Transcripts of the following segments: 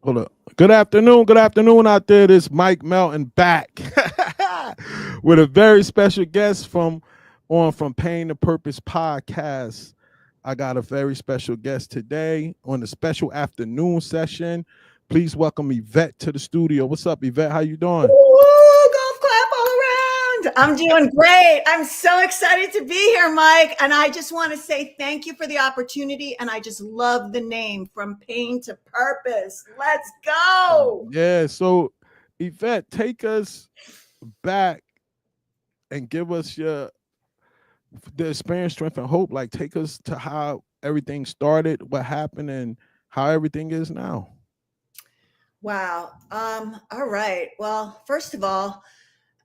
Hold up. Good afternoon. Good afternoon out there. This Mike Melton back with a very special guest from Pain to Purpose podcast. I got a very special guest today on the special afternoon session. Please welcome Yvette to the studio. What's up, Yvette? How you doing? Woo, golf clap all around. I'm doing great. I'm so excited to be here, Mike. And I just want to say thank you for the opportunity. And I just love the name, From Pain to Purpose. Let's go. Yeah. So, Yvette, take us back and give us the experience, strength, and hope. Like, take us to how everything started, what happened, and how everything is now. Wow. All right. Well, first of all,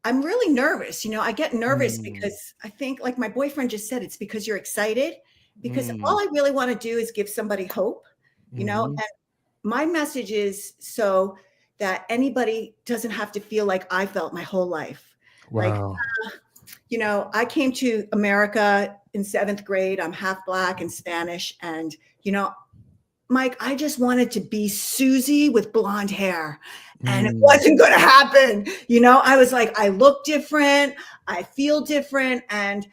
I'm really nervous. I get nervous Mm, because I think, like my boyfriend just said, it's because you're excited. Because mm, all I really want to do is give somebody hope, mm-hmm. and my message is so that anybody doesn't have to feel like I felt my whole life. Like, Wow. I came to America in seventh grade. I'm half Black and Spanish. And, Mike, I just wanted to be Susie with blonde hair. And it Mm, wasn't going to happen. I was like, I look different. I feel different. And,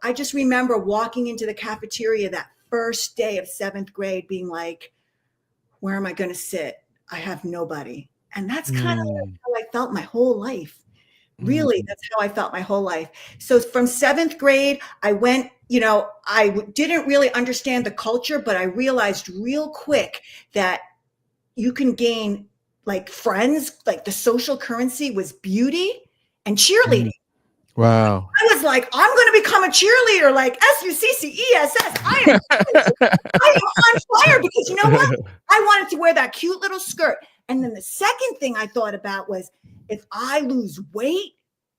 I just remember walking into the cafeteria that first day of seventh grade being like, where am I going to sit? I have nobody. And that's kind of mm, how I felt my whole life. Really, mm, that's how I felt my whole life. So from seventh grade, I went, didn't really understand the culture, but I realized real quick that you can gain like friends, like the social currency was beauty and cheerleading. mm. Wow. I was like, I'm going to become a cheerleader, like SUCCESS. I am on fire because you know what? I wanted to wear that cute little skirt. And then the second thing I thought about was if I lose weight,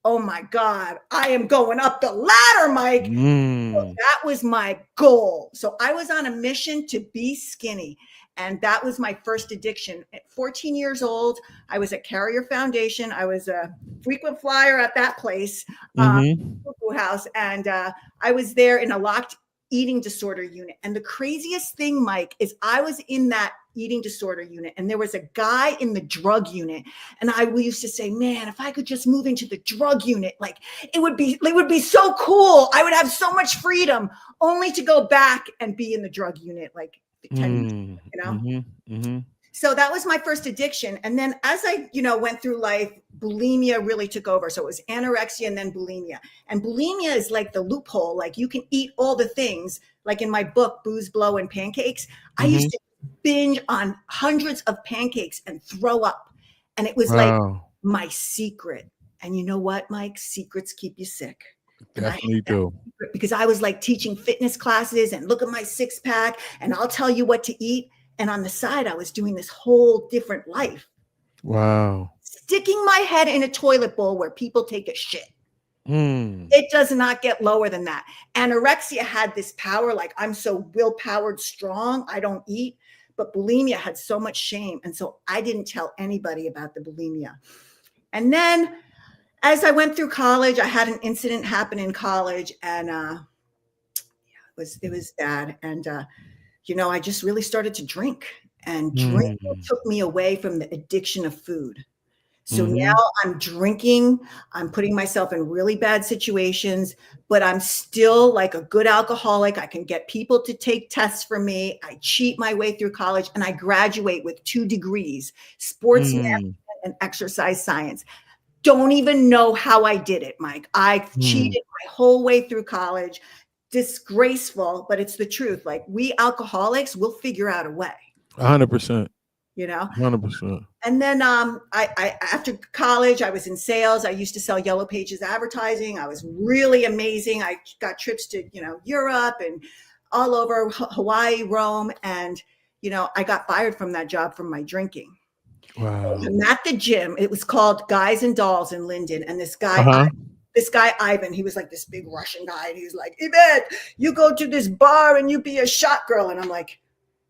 oh my God, I am going up the ladder, Mike. So Mm, that was my goal. So I was on a mission to be skinny. And that was my first addiction. At 14 years old, I was at Carrier Foundation. I was a frequent flyer at that place, mm-hmm. house. And I was there in a locked eating disorder unit. And the craziest thing, Mike, is I was in that eating disorder unit and there was a guy in the drug unit. And we used to say, man, if I could just move into the drug unit, like it would be so cool. I would have so much freedom, only to go back and be in the drug unit like 10 years, Mm, you know? mm-hmm. Mm-hmm. So that was my first addiction. And then as I, went through life, bulimia really took over. So it was anorexia and then bulimia. And bulimia is like the loophole. Like you can eat all the things, like in my book, Booze, Blow, and Pancakes. I Mm-hmm. used to binge on hundreds of pancakes and throw up. And it was like Wow. my secret. And you know what, Mike? Secrets keep you sick. And I had Definitely that do. secret because I was like teaching fitness classes and look at my six pack and I'll tell you what to eat. And on the side, I was doing this whole different life, Wow. sticking my head in a toilet bowl where people take a shit. Mm, It does not get lower than that. Anorexia had this power, like I'm so willpowered strong, I don't eat. But bulimia had so much shame. And so I didn't tell anybody about the bulimia. And then as I went through college, I had an incident happen in college and it was bad. And I just really started to drink, and drinking mm, took me away from the addiction of food. So now mm-hmm. I'm drinking, I'm putting myself in really bad situations, but I'm still like a good alcoholic. I can get people to take tests for me. I cheat my way through college and I graduate with 2 degrees, sports management Mm, and exercise science. Don't even know how I did it, Mike. I mm. cheated my whole way through college. Disgraceful, but it's the truth. Like we alcoholics, we'll figure out a way, 100%. you know? 100%. And then I after college, I was in sales. I used to sell Yellow Pages advertising. I was really amazing. I got trips to, Europe and all over Hawaii, Rome. And, I got fired from that job from my drinking. Wow. I'm at the gym. It was called Guys and Dolls in Linden. And Uh-huh. this guy, Ivan, he was like this big Russian guy. And he was like, Yvette, you go to this bar and you be a shot girl. And I'm like,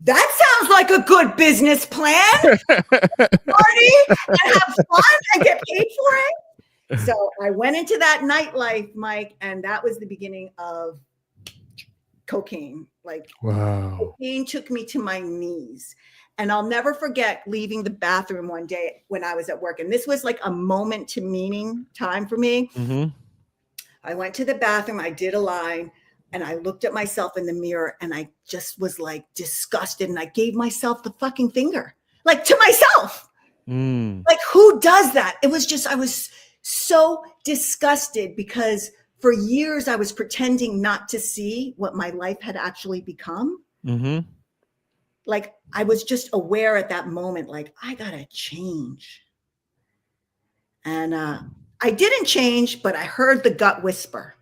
that sounds like a good business plan. Party and have fun and get paid for it. So I went into that nightlife, Mike, and that was the beginning of cocaine. Like Wow. cocaine took me to my knees. And I'll never forget leaving the bathroom one day when I was at work. And this was like a moment to meaning time for me. Mm-hmm. I went to the bathroom, I did a line, and I looked at myself in the mirror and I just was like disgusted. And I gave myself the fucking finger, like to myself. Like, who does that? It was just, I was so disgusted because for years I was pretending not to see what my life had actually become. Mm-hmm. Like, I was just aware at that moment, like, I gotta change. And I didn't change, but I heard the gut whisper.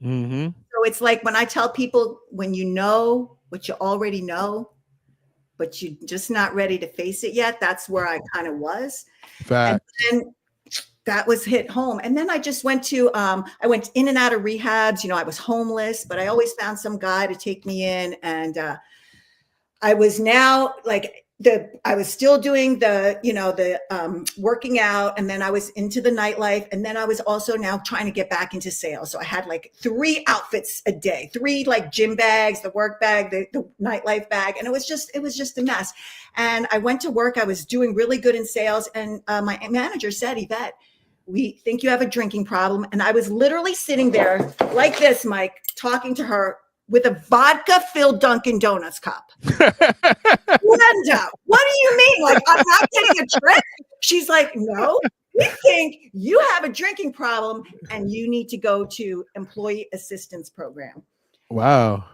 Mm-hmm. So it's like when I tell people, when you know what you already know, but you're just not ready to face it yet, that's where I kind of was. Fact. And then that was hit home. And then I just went to, I went in and out of rehabs. You know, I was homeless, but I always found some guy to take me in. And I was now like, I was still doing the, you know, the working out, and then I was into the nightlife, and then I was also now trying to get back into sales. So I had like 3 outfits a day, 3 like gym bags, the work bag, the nightlife bag, and it was just a mess. And I went to work. I was doing really good in sales, and my manager said, "Yvette, we think you have a drinking problem." And I was literally sitting there like this, Mike, talking to her with a vodka-filled Dunkin' Donuts cup. Linda, what do you mean? Like, I'm not getting a trick? She's like, no, we think you have a drinking problem and you need to go to employee assistance program. Wow.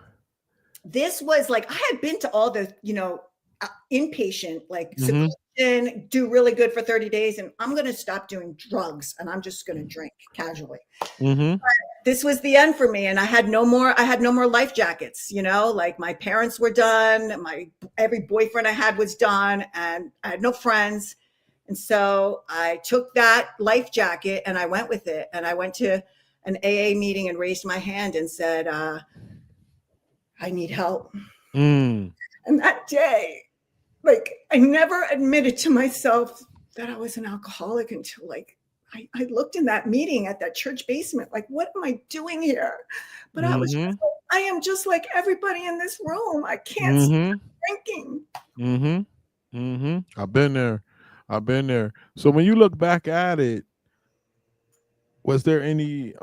This was like, I had been to all the, you know, inpatient, like seclusion, do really good for 30 days. And I'm going to stop doing drugs and I'm just going to drink casually. Mm-hmm. This was the end for me. And I had no more life jackets, you know, like my parents were done. Every boyfriend I had was done, and I had no friends. And so I took that life jacket and I went with it. And I went to an AA meeting and raised my hand and said, I need help. And that day, like, I never admitted to myself that I was an alcoholic until like, I looked in that meeting at that church basement, like, what am I doing here? But I was just like, I am just like everybody in this room. I can't stop drinking. I've been there. So when you look back at it, was there any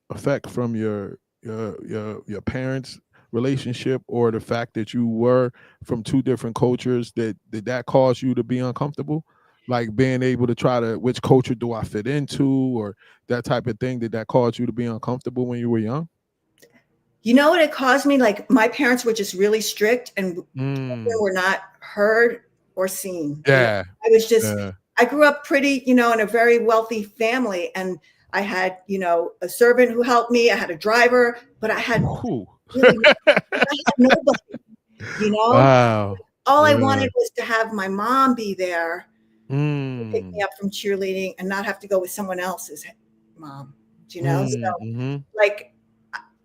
effect from your parents' relationship, or the fact that you were from 2 different cultures, did that cause you to be uncomfortable? Like being able to try to, which culture do I fit into, or that type of thing? Did that cause you to be uncomfortable when you were young? You know what it caused me? Like, my parents were just really strict and were not heard or seen. Yeah. I was just, I grew up pretty, you know, in a very wealthy family, and I had, you know, a servant who helped me. I had a driver, but I had, really, I had nobody, you know? Wow. All I wanted was to have my mom be there to pick me up from cheerleading and not have to go with someone else's mom, you know? So like,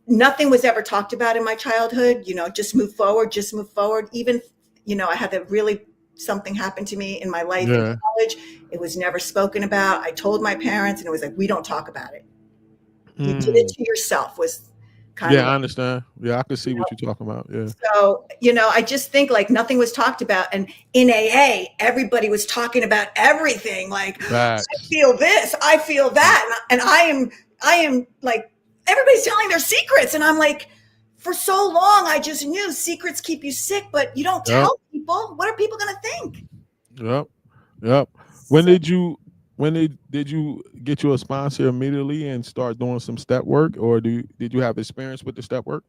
nothing was ever talked about in my childhood, you know, just move forward. Even, you know, I had something happened to me in my life in college. It was never spoken about. I told my parents and it was like, we don't talk about it. You did it to yourself was kind of. Yeah, I understand. Yeah, I can see what you're talking about. Yeah. So, you know, I just think like nothing was talked about. And in AA, everybody was talking about everything. Like, I feel this, I feel that. And I am like, everybody's telling their secrets. And I'm like, for so long, I just knew secrets keep you sick, but you don't tell people. What are people going to think? Yep. When did you get you a sponsor immediately and start doing some step work, or did you have experience with the step work?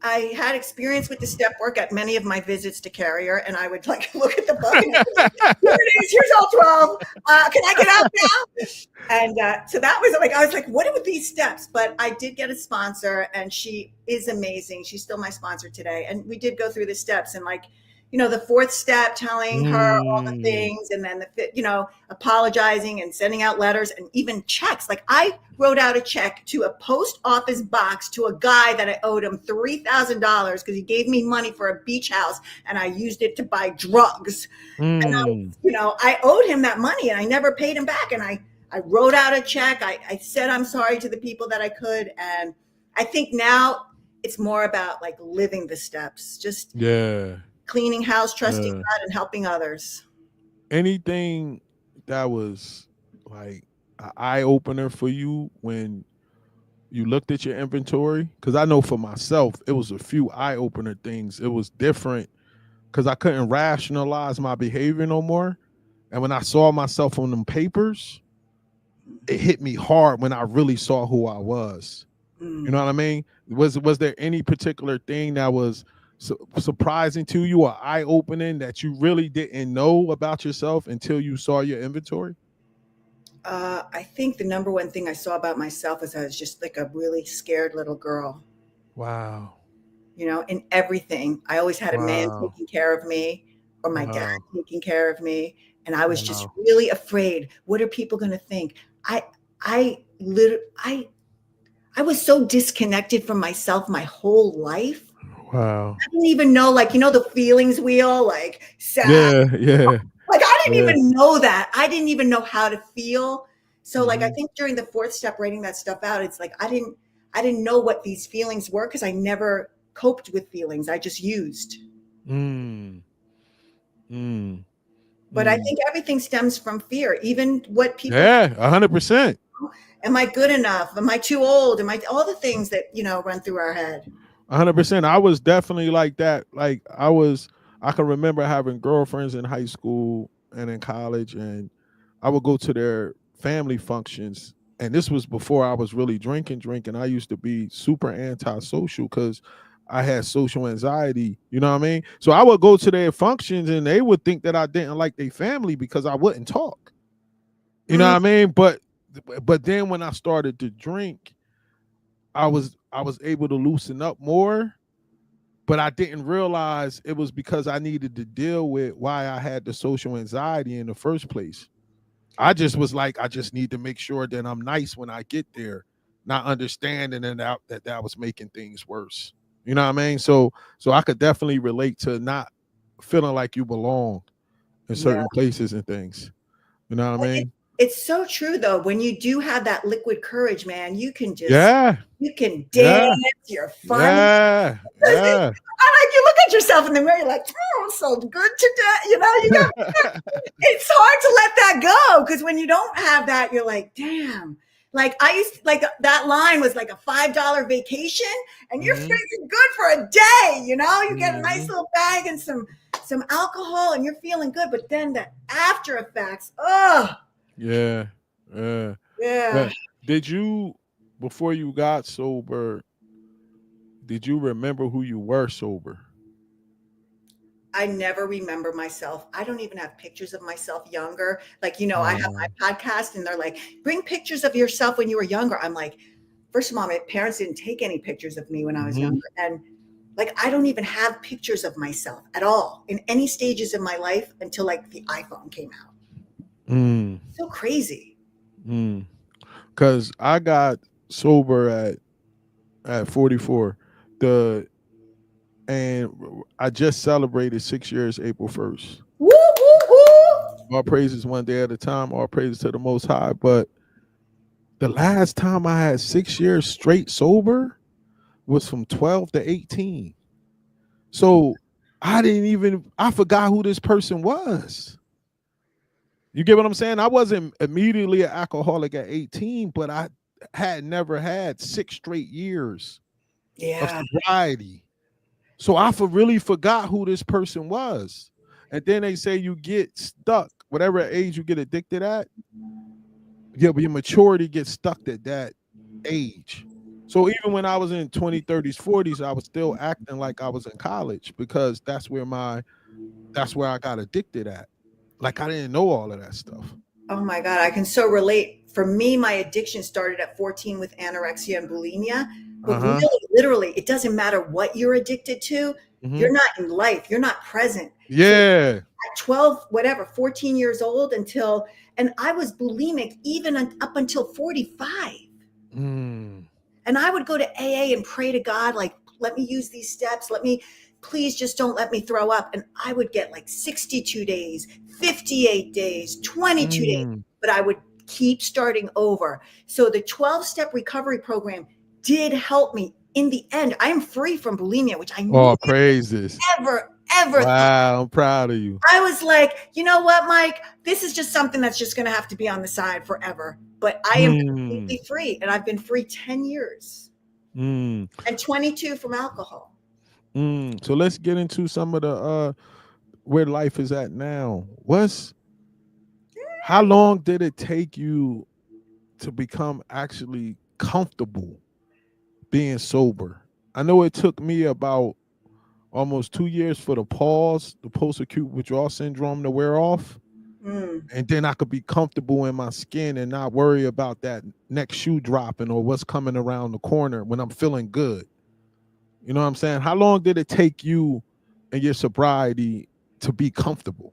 I had experience with the step work at many of my visits to Carrier, and I would like look at the book and like, here it is, here's all 12. Can I get out now? And so that was like, I was like, what are these steps? But I did get a sponsor, and she is amazing. She's still my sponsor today. And we did go through the steps, and like, you know, the 4th step, telling her all the things, and then the, you know, apologizing and sending out letters and even checks. Like, I wrote out a check to a post office box to a guy that I owed him $3,000 because he gave me money for a beach house and I used it to buy drugs. And I owed him that money and I never paid him back. And I wrote out a check. I said I'm sorry to the people that I could. And I think now it's more about like living the steps. Just cleaning house, trusting Yeah. God, and helping others. Anything that was like an eye opener for you when you looked at your inventory? Because I know for myself, it was a few eye opener things. It was different because I couldn't rationalize my behavior no more. And when I saw myself on them papers, it hit me hard when I really saw who I was. You know what I mean? Was there any particular thing that was surprising to you or eye opening that you really didn't know about yourself until you saw your inventory? I think the number one thing I saw about myself is I was just like a really scared little girl. Wow. You know, in everything. I always had a man Wow. taking care of me or my dad Wow. taking care of me. And I was just Wow. really afraid. What are people going to think? I literally, I was so disconnected from myself my whole life. Wow. I didn't even know, like, the feelings wheel, like sad. Yeah. Yeah. Like, I didn't Yeah. even know that. I didn't even know how to feel. So, like, I Mhm. think during the fourth step, writing that stuff out, it's like I didn't know what these feelings were because I never coped with feelings. I just used. Mm. Mm. But I Mm. think everything stems from fear. Even what people, Yeah, 100%. am I good enough? Am I too old? Am I all the things that run through our head? 100%. I was definitely like that. Like I can remember having girlfriends in high school and in college, and I would go to their family functions. And this was before I was really drinking. I used to be super antisocial because I had social anxiety. You know what I mean? So I would go to their functions and they would think that I didn't like their family because I wouldn't talk. You know Mm, what I mean? But then when I started to drink, I was able to loosen up more, but I didn't realize it was because I needed to deal with why I had the social anxiety in the first place. I just was like, I just need to make sure that I'm nice when I get there, not understanding that was making things worse. You know what I mean? So I could definitely relate to not feeling like you belong in yeah. certain places and things. You know what I It, mean? it's so true though. When you do have that liquid courage, man, Yeah, you can dance, yeah, you're funny. yeah, yeah. I like you look at yourself in the mirror, you're like, oh, I'm so good today. You got it's hard to let that go because when you don't have that, you're like, damn. Like I used like that line was like a $5 vacation, and you're hmm feeling good for a day. You get a nice hmm little bag and some alcohol, and you're feeling good. But then the after effects, oh Yeah, yeah. yeah. But did you, before you got sober, did you remember who you were sober? I never remember myself. I don't even have pictures of myself younger. Like, I have Uh, my podcast and they're like, bring pictures of yourself when you were younger. I'm like, first of all, my parents didn't take any pictures of me when I was mhm. younger. And like, I don't even have pictures of myself at all in any stages of my life until like the iPhone came out. Mm, So crazy. mm. Cause I got sober at 44. The and I just celebrated 6 years April 1st. Woo, woo, woo. All praises one day at a time, all praises to the most high. But the last time I had 6 years straight sober was from 12 to 18. So I forgot who this person was. You get what I'm saying? I wasn't immediately an alcoholic at 18, but I had never had 6 straight years of Yeah. sobriety. So I really forgot who this person was. And then they say you get stuck, whatever age you get addicted at, yeah, but your maturity gets stuck at that age. So even when I was in 20s, 30s, 40s, I was still acting like I was in college because that's where I got addicted at. Like I didn't know all of that stuff. Oh my God, I can so relate. For me, my addiction started at 14 with anorexia and bulimia. But Uh-huh. really, literally, it doesn't matter what you're addicted to. Mm-hmm. You're not in life. You're not present. So Yeah. at 12, whatever, 14 years old and I was bulimic even up until 45. Mm. And I would go to AA and pray to God, like, let me use these steps. Please just don't let me throw up. And I would get like 62 days, 58 days, 22 days, Mm. but I would keep starting over. So the 12-step recovery program did help me. In the end, I am free from bulimia, which I Oh, praises. never, ever thought. Wow, I'm proud of you. I was like, you know what, Mike? This is just something that's just going to have to be on the side forever. But I am Mm, completely free, and I've been free 10 years mm, and 22 from alcohol. So let's get into some of the where life is at now. How long did it take you to become actually comfortable being sober? I know it took me about almost 2 years for the post-acute withdrawal syndrome to wear off. Mm. And then I could be comfortable in my skin and not worry about that next shoe dropping or what's coming around the corner when I'm feeling good. You know what I'm saying? How long did it take you and your sobriety to be comfortable?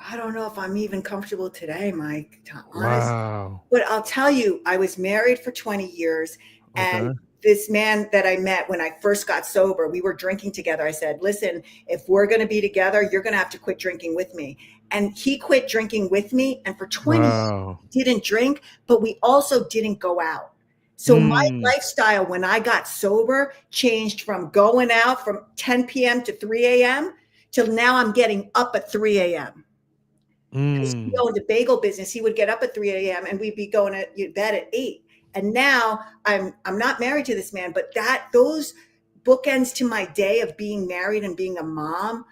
I don't know if I'm even comfortable today, Mike, to honest. Wow. But I'll tell you, I was married for 20 years, and Okay. this man that I met when I first got sober, we were drinking together. I said, listen, if we're going to be together, you're going to have to quit drinking with me. And he quit drinking with me. And for 20 years, Wow. he didn't drink, but we also didn't go out. So my Mm, lifestyle when I got sober changed from going out from 10 p.m. to 3 a.m. till now I'm getting up at 3 a.m. Because he mm, owned a bagel business. He would get up at 3 a.m. and we'd be going to bed at 8. And now I'm not married to this man, but those bookends to my day of being married and being a mom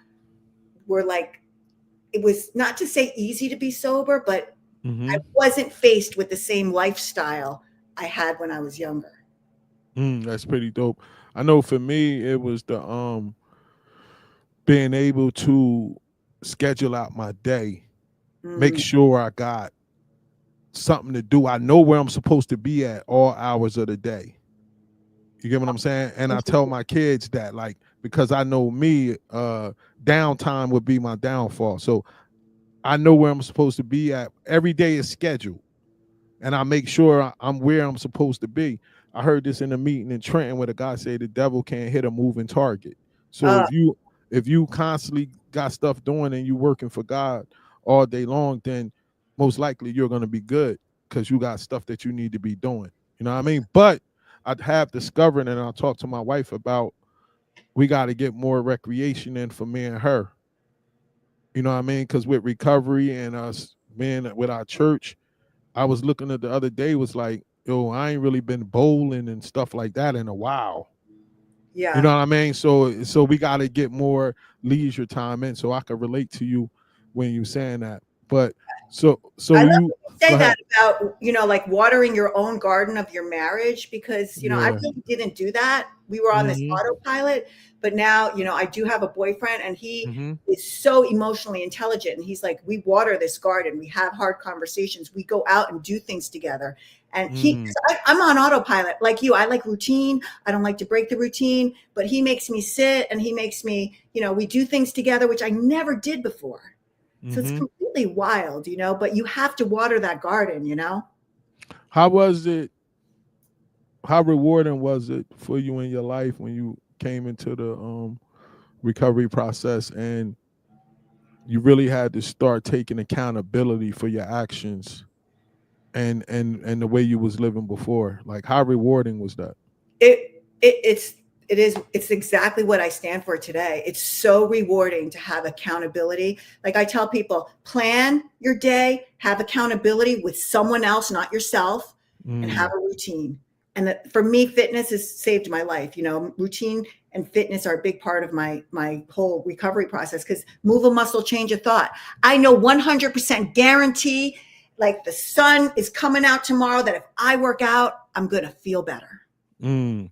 were like, it was not to say easy to be sober, but I mm-hmm. wasn't faced with the same lifestyle I had when I was younger. That's pretty dope. I know for me it was the being able to schedule out my day, make Mm, sure I got something to do. I know where I'm supposed to be at all hours of the day. You get what I'm saying? And I tell interesting. my kids that, like, because I know me, downtime would be my downfall. So I know where I'm supposed to be at. Every day is scheduled, and I make sure I'm where I'm supposed to be. I heard this in a meeting in Trenton where the guy said the devil can't hit a moving target. So Uh, if you constantly got stuff doing and you working for God all day long, then most likely you're gonna be good because you got stuff that you need to be doing. You know what I mean? But I have discovered, and I'll talk to my wife about, we got to get more recreation in for me and her. You know what I mean? Because with recovery and us being with our church, I was looking at the other day, was like, yo, I ain't really been bowling and stuff like that in a while. You know yeah. what I mean? So we got to get more leisure time in. So I can relate to you when you saying that. But so I love you that you say go that ahead. about, like watering your own garden of your marriage, because, I Yeah. really didn't do that. We were on this Mm-hmm. autopilot, but now, I do have a boyfriend and he Mm-hmm. is so emotionally intelligent. And he's like, we water this garden, we have hard conversations, we go out and do things together. And Mm, I'm on autopilot like you. I like routine. I don't like to break the routine, but he makes me sit and he makes me, we do things together, which I never did before. So it's mm-hmm. completely wild, but you have to water that garden. How was it? How rewarding was it for you in your life when you came into the recovery process and you really had to start taking accountability for your actions and the way you was living before? Like, how rewarding was that? It's exactly what I stand for today. It's so rewarding to have accountability. Like I tell people, plan your day, have accountability with someone else, not yourself, and have Mm, a routine. And for me, fitness has saved my life. Routine and fitness are a big part of my whole recovery process, because move a muscle, change a thought. I know 100% guarantee, like the sun is coming out tomorrow, that if I work out, I'm going to feel better. mm.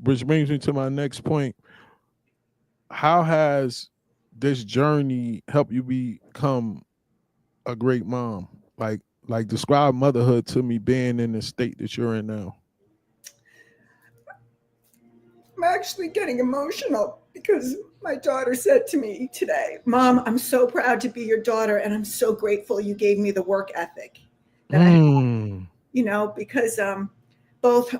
Which brings me to my next point. How has this journey helped you become a great mom? Like describe motherhood to me, being in the state that you're in now. I'm actually getting emotional because my daughter said to me today, Mom, I'm so proud to be your daughter, and I'm so grateful you gave me the work ethic that I have, Mm, because both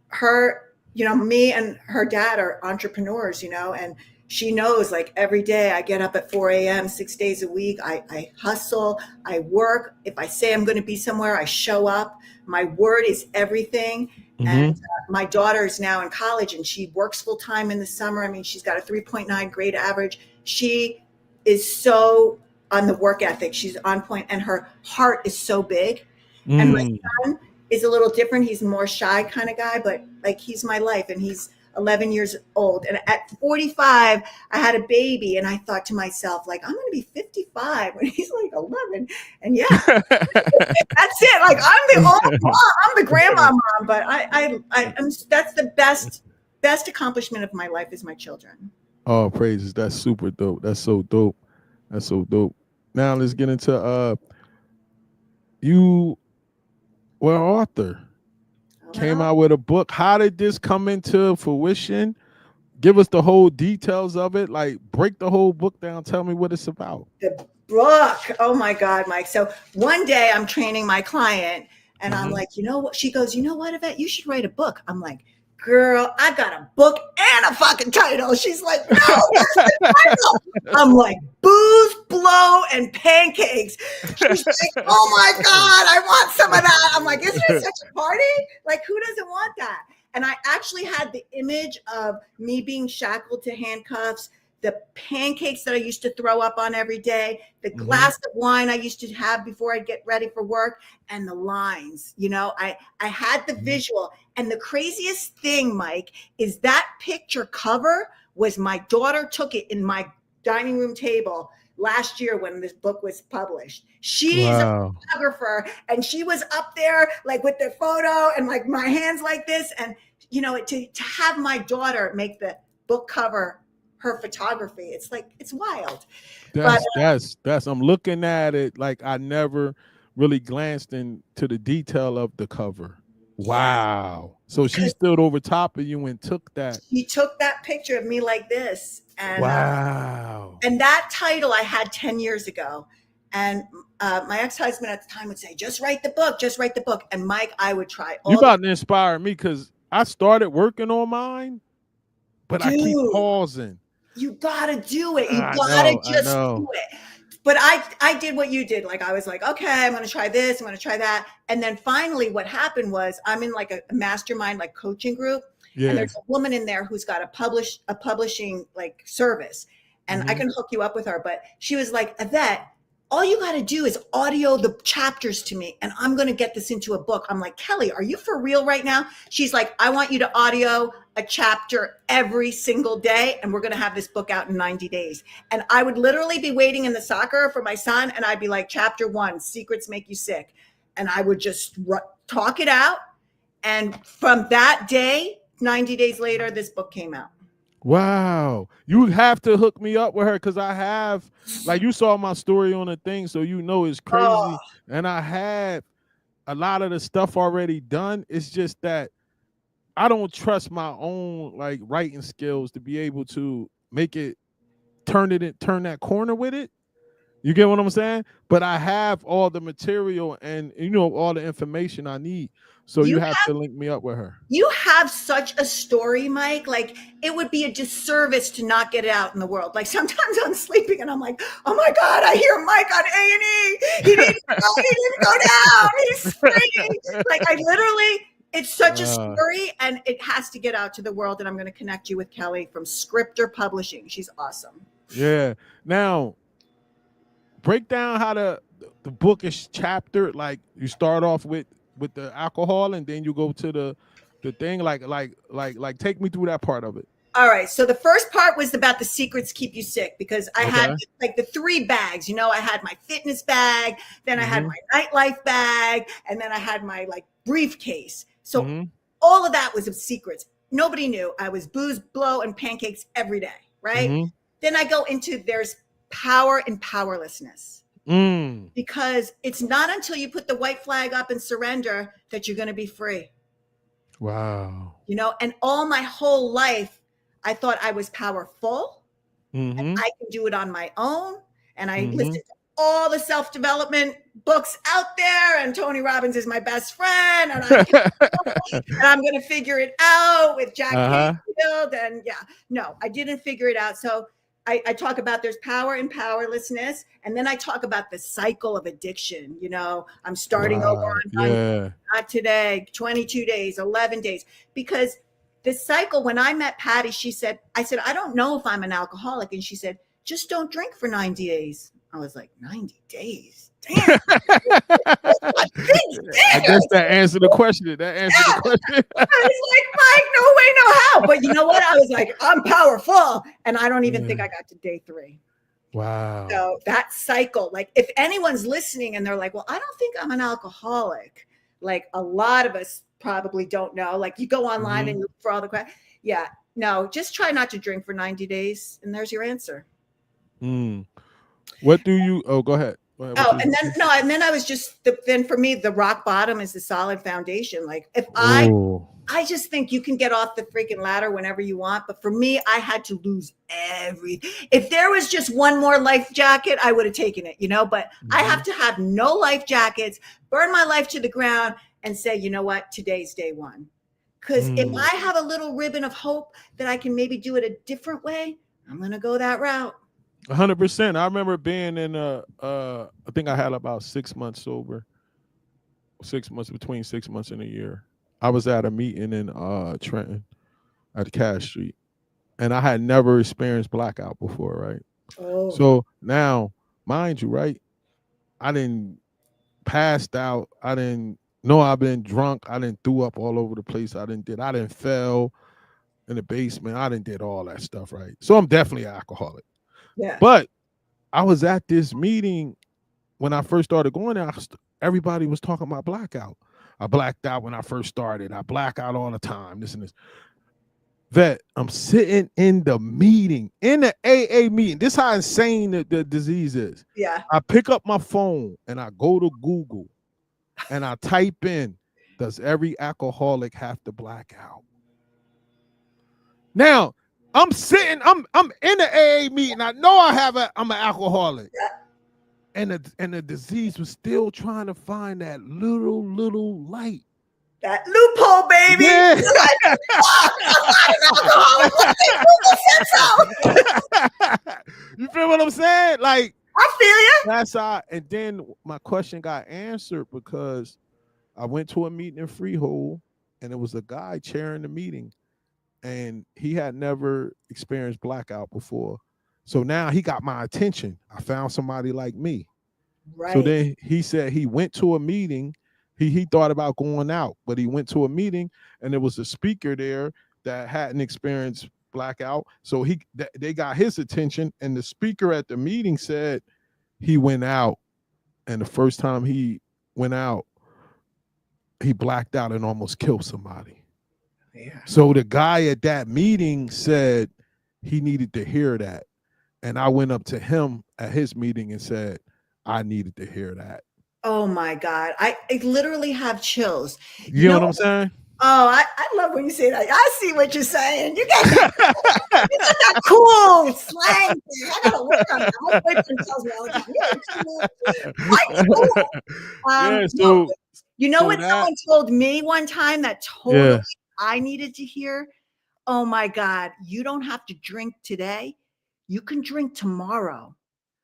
her, me and her dad are entrepreneurs, and she knows like every day I get up at 4 a.m., 6 days a week. I hustle, I work. If I say I'm going to be somewhere, I show up. My word is everything. And Mm-hmm. my daughter is now in college and she works full time in the summer. I mean, she's got a 3.9 grade average. She is so on the work ethic. She's on point and her heart is so big. And my Mm. son is a little different. He's a more shy kind of guy, but like he's my life and he's 11 years old. And at 45, I had a baby and I thought to myself, like, I'm going to be 55 when he's like 11. And yeah, that's it. Like I'm the old mom, I'm the grandma mom, but that's the best accomplishment of my life is my children. Oh, praises. That's super dope. That's so dope. That's so dope. Now let's get into you were an author. Came Well, out with a book. How did this come into fruition? Give us the whole details of it. Like break the whole book down. Tell me what it's about. the book. Oh my God, Mike. So one day I'm training my client and I'm Mm-hmm. like, you know what? She goes, you know what, Yvette? You should write a book. I'm like, girl, I got a book and a fucking title. She's like, no, what's the title? I'm like, booze, blow, and pancakes. She's like, oh my God, I want some of that. I'm like, isn't it such a party? Like, who doesn't want that? And I actually had the image of me being shackled to handcuffs, the pancakes that I used to throw up on every day, the glass of wine I used to have before I'd get ready for work, and the lines. I had the visual. And the craziest thing, Mike, is that picture cover was my daughter took it in my dining room table last year when this book was published. She's a Wow. photographer and she was up there like with the photo and like my hands like this. And, to have my daughter make the book cover her photography, it's like, it's wild. But That's I'm looking at it like I never really glanced into the detail of the cover. yeah, Wow. So she because stood over top of you and took that. she took that picture of me like this. Wow. And that title I had 10 years ago. And my ex-husband at the time would say, just write the book, just write the book. And Mike, I would try You all the about to inspire me because I started working on mine, but I keep dude, pausing. you gotta do it. You I gotta know, I just do know. it. But I did what you did. Like I was like, okay, I'm gonna try this, I'm gonna try that. And then finally what happened was I'm in like a mastermind, like coaching group. And Yeah. there's a woman in there who's got a publishing like service. And I Mm-hmm. can hook you up with her. But she was like, Yvette, all you got to do is audio the chapters to me and I'm going to get this into a book. I'm like, Kelly, are you for real right now? She's like, I want you to audio a chapter every single day and we're going to have this book out in 90 days. And I would literally be waiting in the soccer for my son and I'd be like, chapter 1, secrets make you sick. And I would just talk it out. And from that day, 90 days later, this book came out. Wow. You have to hook me up with her because I have, like, you saw my story on the thing, so you know it's Oh, crazy. And I had a lot of the stuff already done. It's just that I don't trust my own like writing skills to be able to make it turn that corner with it. You get what I'm saying? But I have all the material and all the information I need. So you you have to link me up with her. you have such a story, Mike. Like it would be a disservice to not get it out in the world. Like sometimes I'm sleeping and I'm like, oh my God, I hear Mike on A&E. He needs to go, he needs to go down. He's screaming. Like I literally, it's such a story and it has to get out to the world. And I'm going to connect you with Kelly from Scripter Publishing. She's awesome. Yeah. Now, break down how the book is chaptered. Like you start off with the alcohol and then you go to the thing like take me through that part of it. All right. So the first part was about the secrets keep you sick because I had Okay. like the 3 bags. I had my fitness bag, then I had Mhm. my nightlife bag, and then I had my like briefcase. So Mhm. all of that was of secrets. Nobody knew. I was booze, blow, and pancakes every day. Right. Mhm. Then I go into there's power and powerlessness Mm. because it's not until you put the white flag up and surrender that you're going to be free. Wow. And all my whole life, I thought I was powerful and Mhm. I can do it on my own. And I Mhm. listened to all the self-development books out there, and Tony Robbins is my best friend, and I'm going to figure it out with Jack Canfield. And no, I didn't figure it out. So I talk about there's power in powerlessness, and then I talk about the cycle of addiction. I'm starting over on not today, 22 days, 11 days, because the cycle. When I met Patty, I said, I don't know if I'm an alcoholic, and she said, just don't drink for 90 days. I was like, 90 days? Damn. I guess that answered the question. I was like, Mike, no way, no how. But you know what? I was like, I'm powerful. And I don't even think I got to day 3. Wow. So that cycle, like if anyone's listening and they're like, well, I don't think I'm an alcoholic. Like a lot of us probably don't know. Like you go online and you look for all the questions. Yeah, no, just try not to drink for 90 days. And there's your answer. What do you, go ahead. And then I was just, then for me, the rock bottom is the solid foundation. Like if I just think you can get off the freaking ladder whenever you want. But for me, I had to lose everything. If there was just one more life jacket, I would have taken it, but I have to have no life jackets, burn my life to the ground and say, you know what, today's day 1. Because if I have a little ribbon of hope that I can maybe do it a different way, I'm going to go that route. 100%. I remember being in I think I had about 6 months sober. 6 months, between 6 months and a year. I was at a meeting in Trenton at Cash Street, and I had never experienced blackout before, right? Oh. So now, mind you, right? I didn't passed out. I didn't know I've been drunk. I didn't threw up all over the place. I didn't fell in the basement. I didn't did all that stuff, right? So I'm definitely an alcoholic. Yeah. But I was at this meeting when I first started going there. Everybody was talking about blackout. I blacked out when I first started. I black out all the time. This and this. That I'm sitting in the meeting, in the AA meeting. This is how insane the disease is. Yeah. I pick up my phone and I go to Google and I type in, does every alcoholic have to black out? Now, I'm sitting, I'm in the AA meeting. I know I'm an alcoholic. Yeah. And the disease was still trying to find that little light. That loophole, baby. Yeah. You feel what I'm saying? Like, I feel you. That's how. And then my question got answered because I went to a meeting in Freehold, and it was a guy chairing the meeting, and he had never experienced blackout before. So now he got my attention. I found somebody like me. Right. So then he said he went to a meeting. He thought about going out, but he went to a meeting, and there was a speaker there that hadn't experienced blackout. So they got his attention, and the speaker at the meeting said he went out, and the first time he went out, he blacked out and almost killed somebody. Yeah. So the guy at that meeting said he needed to hear that. And I went up to him at his meeting and said, I needed to hear that. Oh my God. I literally have chills. You know what I'm saying? Oh, I love when you say that. I see what you're saying. You got that cool slang thing. I gotta work on that. My boyfriend tells me all the time, you're cool. You know what someone told me one time that totally I needed to hear? Oh my God, you don't have to drink today. You can drink tomorrow,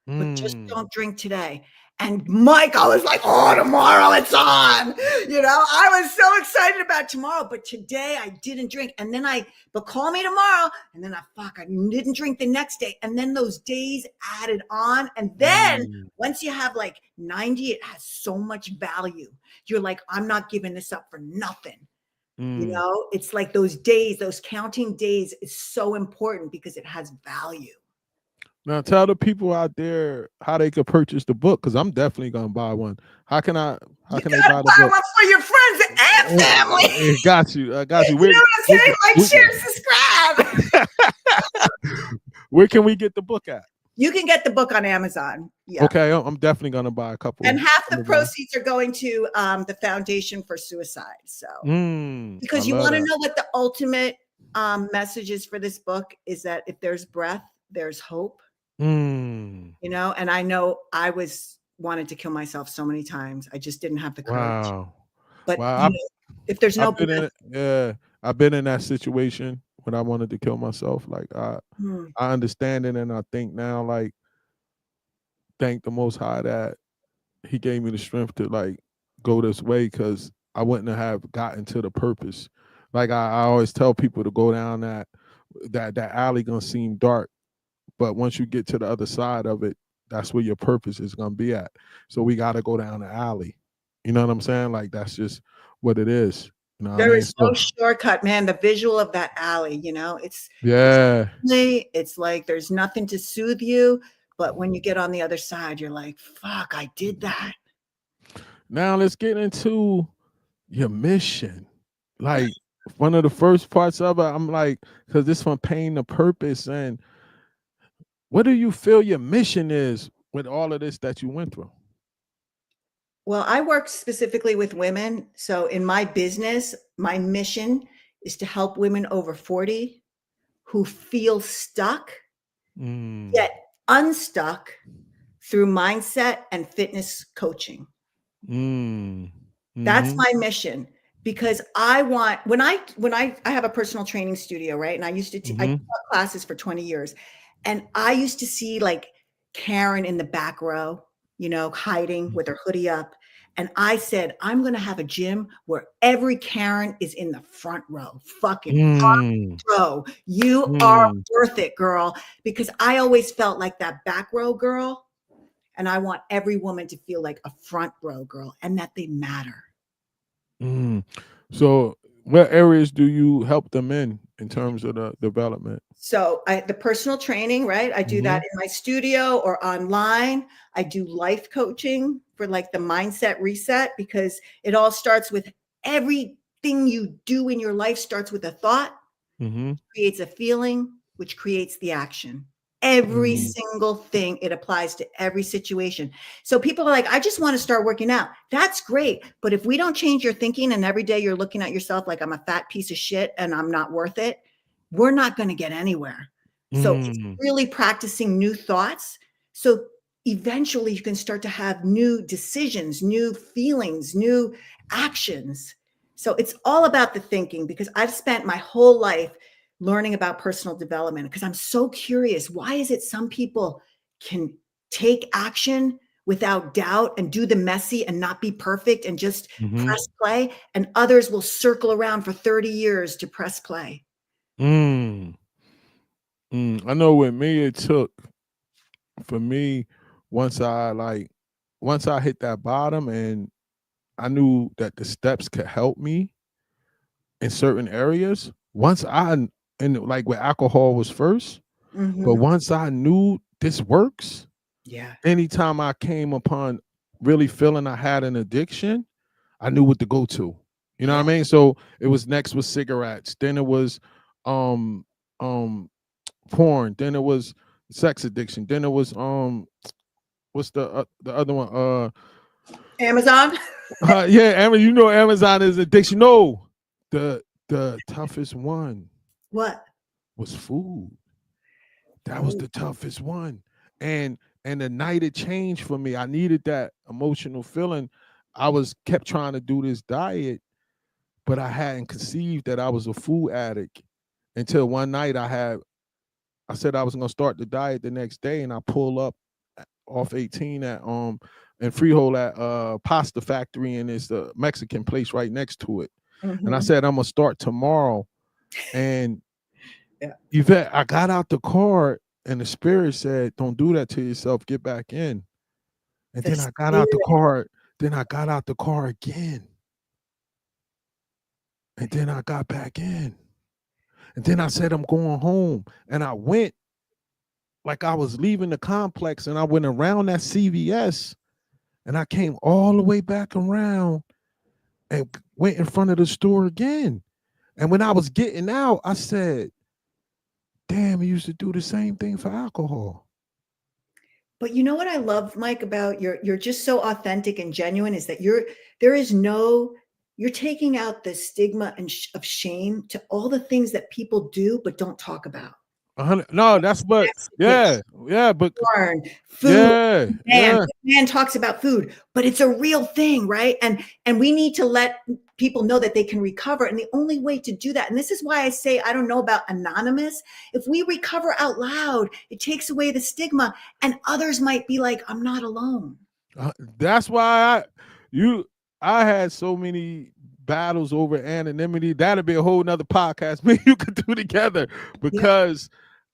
but just don't drink today. And Mike, I was like, oh, tomorrow it's on. I was so excited about tomorrow, but today I didn't drink. And then but call me tomorrow. And then I didn't drink the next day. And then those days added on. And then once you have like 90, it has so much value. You're like, I'm not giving this up for nothing. It's like those days, those counting days is so important because it has value. Now tell the people out there how they could purchase the book, because I'm definitely gonna buy one. How can they buy the book? One for your friends and family. I got you. You know what I'm saying? Like, share, subscribe. Where can we get the book at? You can get the book on Amazon. Yeah. Okay, I'm definitely gonna buy a couple. And half the proceeds are going to the Foundation for Suicide. So because you want to know what the ultimate message is for this book is that if there's breath, there's hope. And you know, and I know I wanted to kill myself so many times. I just didn't have the courage. Wow. But, Wow. you know, if there's no I've been blood. in I've been in that situation when I wanted to kill myself. Like Hmm. I understand it, and I think now, like, thank the Most High that He gave me the strength to like go this way, because I wouldn't have gotten to the purpose. Like I always tell people to go down that alley gonna seem dark, but once you get to the other side of it, that's where your purpose is gonna be at. So we got to go down the alley. You know what I'm saying? Like that's just what it is. You know what I There mean? is no So shortcut, man. The visual of that alley, you know, it's yeah. it's like there's nothing to soothe you, but when you get on the other side, you're like, fuck, I did that. Now let's get into your mission. Like one of the first parts of it, I'm like, because this from pain to purpose, and what do you feel your mission is with all of this that you went through? Well, I work specifically with women. So in my business, my mission is to help women over 40 who feel stuck, Mm, get unstuck through mindset and fitness coaching. mm, That's mm-hmm, my mission, because I want when I have a personal training studio, right? And I used to I mm-hmm, taught classes for 20 years. And I used to see like Karen in the back row, you know, hiding with her hoodie up. And I said, I'm going to have a gym where every Karen is in the front row, fucking mm, front row. You are mm, worth it, girl. Because I always felt like that back row girl. And I want every woman to feel like a front row girl and that they matter. mm. So what areas do you help them in terms of the development? So the personal training, right? I do Mm-hmm, that in my studio or online. I do life coaching for like the mindset reset, because it all starts with everything you do in your life starts with a thought, mm-hmm, creates a feeling, which creates the action. Every mm-hmm, single thing, it applies to every situation. So people are like, I just want to start working out. That's great. But if we don't change your thinking and every day you're looking at yourself like I'm a fat piece of shit and I'm not worth it, we're not going to get anywhere. So it's mm, really practicing new thoughts. So eventually you can start to have new decisions, new feelings, new actions. So it's all about the thinking, because I've spent my whole life learning about personal development because I'm so curious. Why is it some people can take action without doubt and do the messy and not be perfect and just mm-hmm, press play, and others will circle around for 30 years to press play? mm, I know with me it took for me once I hit that bottom and I knew that the steps could help me in certain areas. Once I and like with alcohol was first, but Mhm. once I knew this works, Yeah. anytime I came upon really feeling I had an addiction, I knew what to go to. You know what Yeah. I mean? So it was next with cigarettes, then it was um um porn, then it was sex addiction, then it was what's the other one? Amazon. Yeah, you know Amazon is addiction. No, the toughest one What? was food. That was Oh, the toughest one. And the night it changed for me. I needed that emotional feeling. I was kept trying to do this diet, but I hadn't conceived that I was a food addict until one night I said I was gonna start the diet the next day, and I pull up off 18 at in Freehold at Pasta Factory, and it's the Mexican place right next to it. And I mhm. said I'm gonna start tomorrow. And Yeah. Yvette, I got out the car, and the spirit said, "Don't do that to yourself. Get back in." And The then I got out the spirit. car. Then I got out the car again, and then I got back in. And then I said I'm going home, and I went like I was leaving the complex, and I went around that CVS, and I came all the way back around and went in front of the store again. And when I was getting out, I said, damn, he used to do the same thing for alcohol. But you know what I love, Mike, about you're just so authentic and genuine, is that there is no, you're taking out the stigma and of shame to all the things that people do but don't talk about. 100. No, that's but yeah, but Porn, food. yeah, Man, yeah. man talks about food, but it's a real thing, right? And we need to let people know that they can recover. And the only way to do that, and this is why I say I don't know about anonymous. If we recover out loud, it takes away the stigma, and others might be like, I'm not alone. That's why I had so many battles over anonymity. That'd be a whole nother podcast me you could do together Yeah. because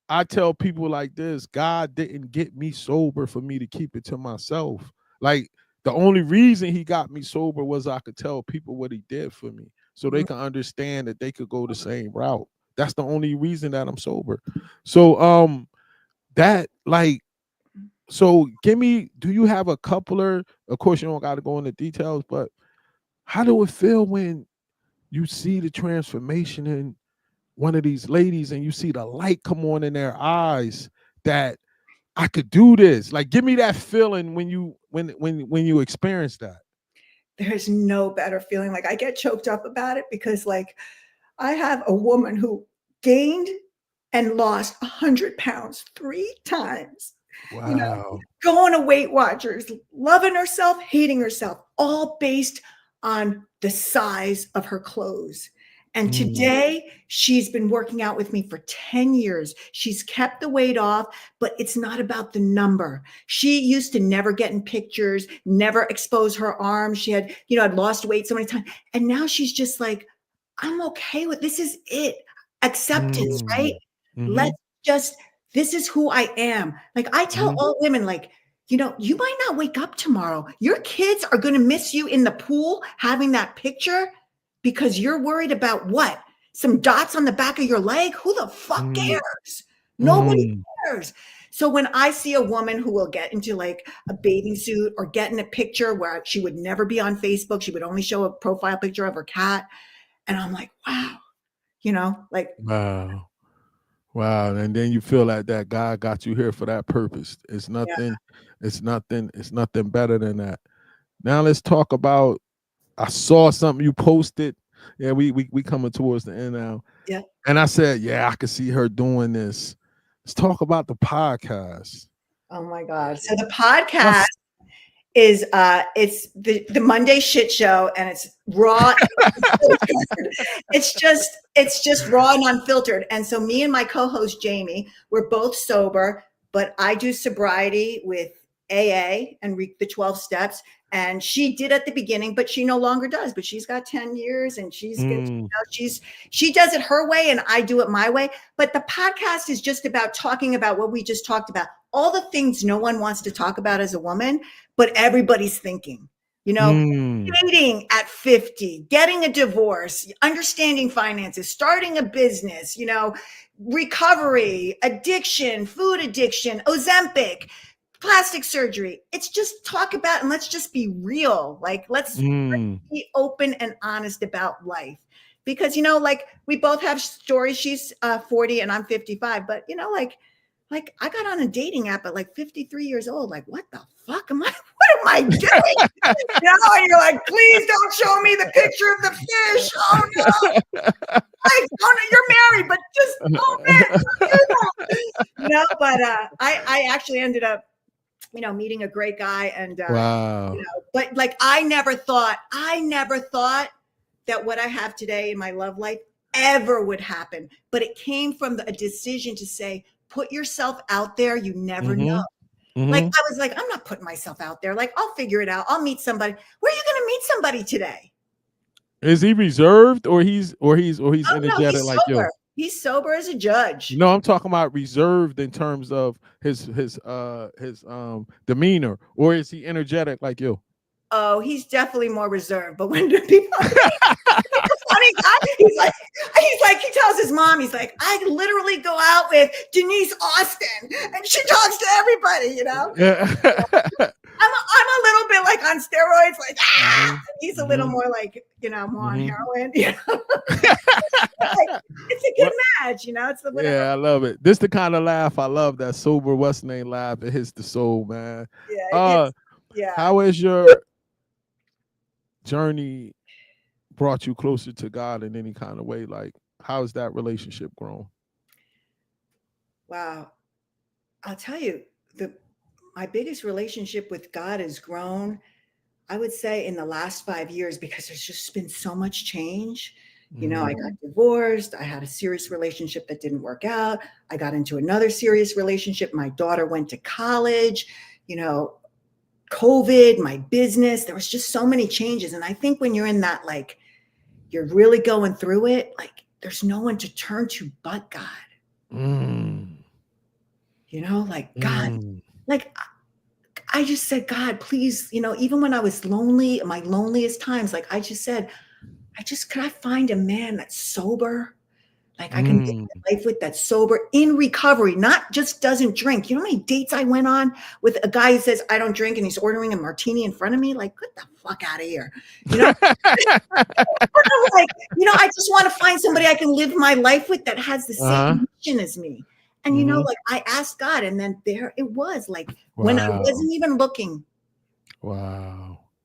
I tell people like this, God didn't get me sober for me to keep it to myself. Like the only reason he got me sober was I could tell people what he did for me so they can understand that they could go the same route. That's the only reason that I'm sober. So that like so do you have a coupler? Of course you don't got to go into details, but how do it feel when you see the transformation in one of these ladies and you see the light come on in their eyes that I could do this? Like, give me that feeling when you experience that. There's no better feeling. Like I get choked up about it because like I have a woman who gained and lost 100 pounds 3 times. You know, Wow. going to Weight Watchers, loving herself, hating herself, all based on the size of her clothes. And Mm, today, she's been working out with me for 10 years. She's kept the weight off, but it's not about the number. She used to never get in pictures, never expose her arms. She had, had lost weight so many times. And now she's just like, I'm okay with this is it. Acceptance, right? mm, mm-hmm, Let's just, this is who I am. Like I tell mm-hmm, all women, like, you might not wake up tomorrow. Your kids are going to miss you in the pool having that picture because you're worried about what? Some dots on the back of your leg? Who the fuck mm, cares? Nobody mm, cares. So when I see a woman who will get into like a bathing suit or get in a picture where she would never be on Facebook, she would only show a profile picture of her cat. And I'm like, wow, like, wow. Wow. And then you feel like that God got you here for that purpose. yeah, It's nothing better than that. Now let's talk about I saw something you posted. Yeah, we coming towards the end now. yeah. And I said, yeah, I could see her doing this. Let's talk about the podcast. Oh my God. So the podcast What's is it's the Monday shit show and it's raw and unfiltered. It's just raw and unfiltered. And so me and my co-host Jamie, we're both sober, but I do sobriety with AA and the 12 steps. And she did at the beginning, but she no longer does. But she's got 10 years and she's good. mm, She does it her way and I do it my way. But the podcast is just about talking about what we just talked about, all the things no one wants to talk about as a woman, but everybody's thinking, mm, dating at 50, getting a divorce, understanding finances, starting a business, recovery, addiction, food addiction, Ozempic, plastic surgery. It's just talk about, and let's just be real. Like, let's mm, be open and honest about life. Because, like we both have stories. She's 40 and I'm 55, but like I got on a dating app at like 53 years old. Like, what the fuck am I? What am I doing? And you're like, please don't show me the picture of the fish. Oh no! Oh no, you're married, but just no. But I actually ended up, meeting a great guy, and wow. but like I never thought that what I have today in my love life ever would happen. But it came from a decision to say, put yourself out there. You never know. Mm-hmm, Like mm-hmm. I was like, I'm not putting myself out there. Like I'll figure it out. I'll meet somebody. Where are you going to meet somebody today? Is he reserved or he's Oh no, energetic he's like you? sober. He's sober as a judge. No, I'm talking about reserved in terms of his demeanor, or is he energetic like you? Oh, he's definitely more reserved. But when people funny guy. He tells his mom, he's like, I literally go out with Denise Austin and she talks to everybody. Yeah. I'm a little bit like on steroids, like, Mm-hmm, he's a little mm-hmm, more like, more on mm-hmm. heroin. Like, it's a good What? match, it's the whatever. Yeah, I love it. This the kind of laugh I love. That sober what's name laugh. It hits the soul, man. Yeah, Uh, it's yeah. how has your journey brought you closer to God in any kind of way? Like, how has that relationship grown? Wow. I'll tell you, my biggest relationship with God has grown, I would say, in the last 5 years, because there's just been so much change. I got divorced. I had a serious relationship that didn't work out. I got into another serious relationship. My daughter went to college, COVID, my business. There was just so many changes. And I think when you're in that, like, you're really going through it, like, there's no one to turn to but God. Like, God, like, I just said, God, please, even when I was lonely, my loneliest times, like, I just said, could I find a man that's sober? Like, I can make my life with, that's sober, in recovery, not just doesn't drink. You know how many dates I went on with a guy who says, I don't drink, and he's ordering a martini in front of me? Like, get the fuck out of here. I'm like, I just want to find somebody I can live my life with that has the same mission as me. And, like, I asked God, and then there it was, like, when I wasn't even looking. Wow.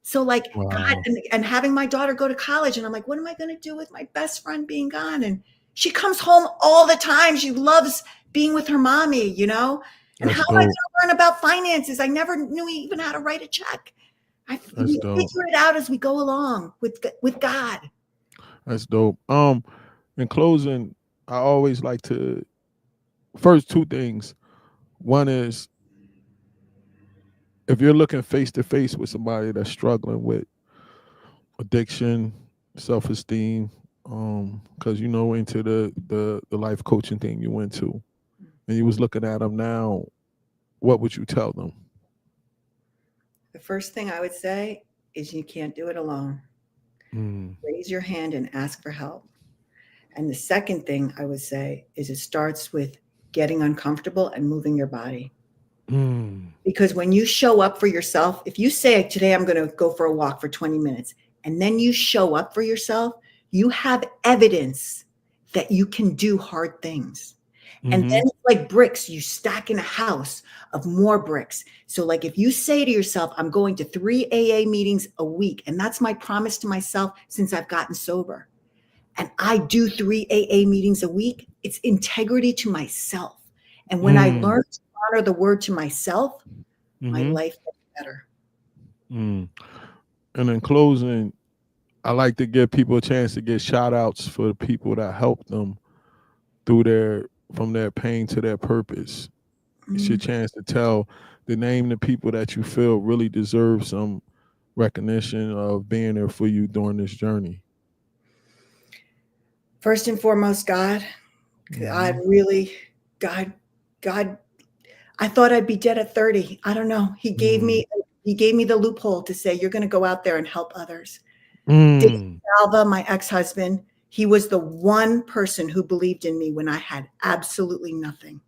So, like, God, and having my daughter go to college, and I'm like, what am I going to do with my best friend being gone? And she comes home all the time. She loves being with her mommy, And That's how am I going to learn about finances? I never knew even how to write a check. We figure it out as we go along with God. That's dope. In closing, I always like to, first, two things. One is, if you're looking face to face with somebody that's struggling with addiction, self-esteem, because into the life coaching thing you went to, and you was looking at them now, what would you tell them? The first thing I would say is, you can't do it alone. Raise your hand and ask for help. And the second thing I would say is, it starts with getting uncomfortable and moving your body. Because when you show up for yourself, if you say, today I'm going to go for a walk for 20 minutes, and then you show up for yourself, you have evidence that you can do hard things. And then it's like bricks you stack in a house of more bricks. So, like, if you say to yourself, I'm going to 3 AA meetings a week, and that's my promise to myself since I've gotten sober, and I do 3 AA meetings a week, it's integrity to myself. And when I learn to honor the word to myself, my life gets better. And in closing, I like to give people a chance to get shout outs for the people that help them through from their pain to their purpose. It's your chance to name the people that you feel really deserve some recognition of being there for you during this journey. First and foremost, God. God, I thought I'd be dead at 30. I don't know. He gave me the loophole to say, you're going to go out there and help others. Yvette Salva, my ex-husband, he was the one person who believed in me when I had absolutely nothing.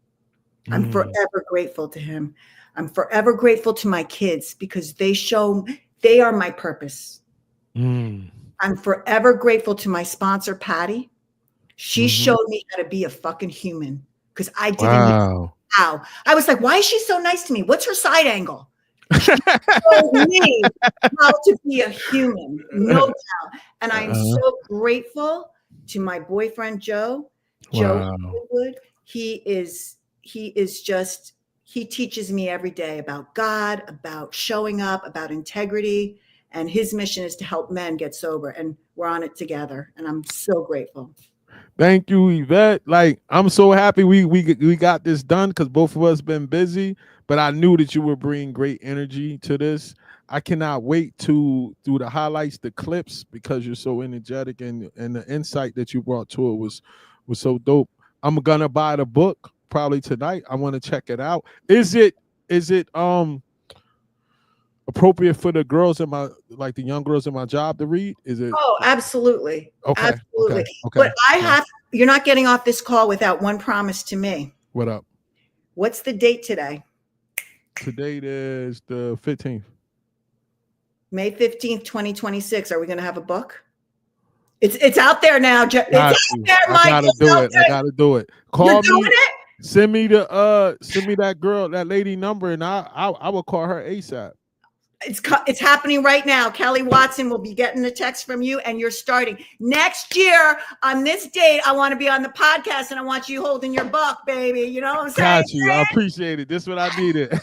I'm forever grateful to him. I'm forever grateful to my kids, because they are my purpose. I'm forever grateful to my sponsor, Patty. She showed me how to be a fucking human, because I didn't know how. I was like, why is she so nice to me? What's her side angle? She showed me how to be a human, no doubt. And I'm so grateful to my boyfriend, Joe. Joe Wood. He teaches me every day about God, about showing up, about integrity. And his mission is to help men get sober. And we're on it together. And I'm so grateful. Thank you, Yvette. Like, I'm so happy we got this done, because both of us been busy, but I knew that you would bring great energy to this. I cannot wait to do the highlights, the clips, because you're so energetic, and the insight that you brought to it was so dope. I'm gonna buy the book probably tonight. I want to check it out. Is it appropriate for the girls the young girls in my job to read? Is it? Oh, absolutely. Okay. Absolutely. Okay. But you're not getting off this call without one promise to me. What up? What's the date today? Today is the 15th. May 15th, 2026. Are we going to have a book? It's out there now. It's out there, Mike. I gotta do it. Call You're me. Doing it? Send me that girl, that lady number, and I will call her ASAP. It's happening right now. Kelly Watson will be getting a text from you, and you're starting next year on this date. I want to be on the podcast, and I want you holding your buck, baby. You know what I'm saying? Got you. I appreciate it. This is what I needed. Baby.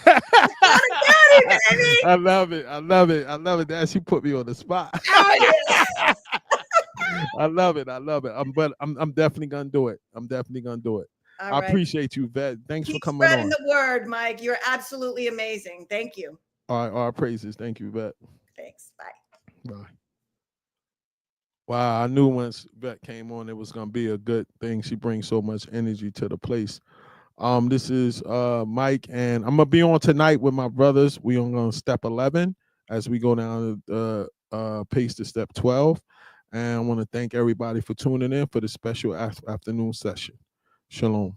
I love it. I love it. I love it. That she put me on the spot. Oh, yeah. I love it. I love it. I'm definitely gonna do it. I'm definitely gonna do it. All I right. appreciate you, Vet. Thanks Keep for coming spreading on. the word, Mike. You're absolutely amazing. Thank you. All right, praises. Thank you, Vet. Thanks. Bye. Bye. Wow, I knew once Vet came on, it was gonna be a good thing. She brings so much energy to the place. This is Mike, and I'm gonna be on tonight with my brothers. We are on step 11 as we go down pace to step 12. And I want to thank everybody for tuning in for the special afternoon session. Shalom.